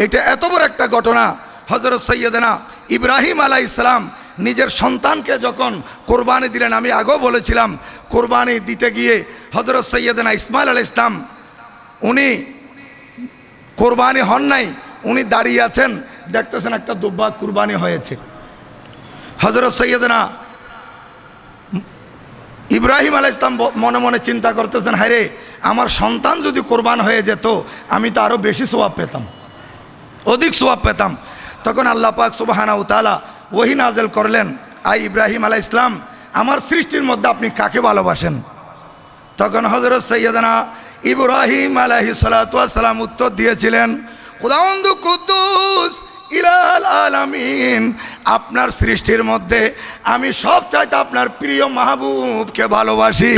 এটা এত বড় একটা ঘটনা। হযরত সাইয়্যিদানা ইব্রাহিম আলাইহিস সালাম নিজের সন্তানকে যখন কোরবানি দিলেন, আমি আগেও বলেছিলাম, কোরবানি দিতে গিয়ে হযরত সাইয়্যিদানা ইসমাইল আলাইহিস সালাম উনি কোরবানি হন নাই, উনি দাঁড়িয়ে আছেন, দেখতেছেন একটা দুব্বা কোরবানি হয়েছে। হযরত সাইয়্যিদানা ইব্রাহিম আলাইহিস সালাম মনে মনে চিন্তা করতেছেন, হায় রে, আমার সন্তান যদি কোরবান হয়ে যেত আমি তো আরো বেশি সওয়াব পেতাম, অধিক সওয়াব পেতাম। তখন আল্লাহ পাক সুবহানাহু ওয়া তাআলা ওহী নাযিল করলেন, আই ইব্রাহিম আলাইহিস সালাম, আমার সৃষ্টির মধ্যে আপনি কাকে ভালোবাসেন? তখন হযরত সাইয়্যিদানা ইব্রাহিম আলাইহিস সালাতু ওয়াস সালাম উত্তর দিয়েছিলেন, খুদাওয়ান্দ কুদ্দুস ইলাল আলামিন, আপনার সৃষ্টির মধ্যে আমি সবচাইতে আপনার প্রিয় মাহবুবকে ভালোবাসি।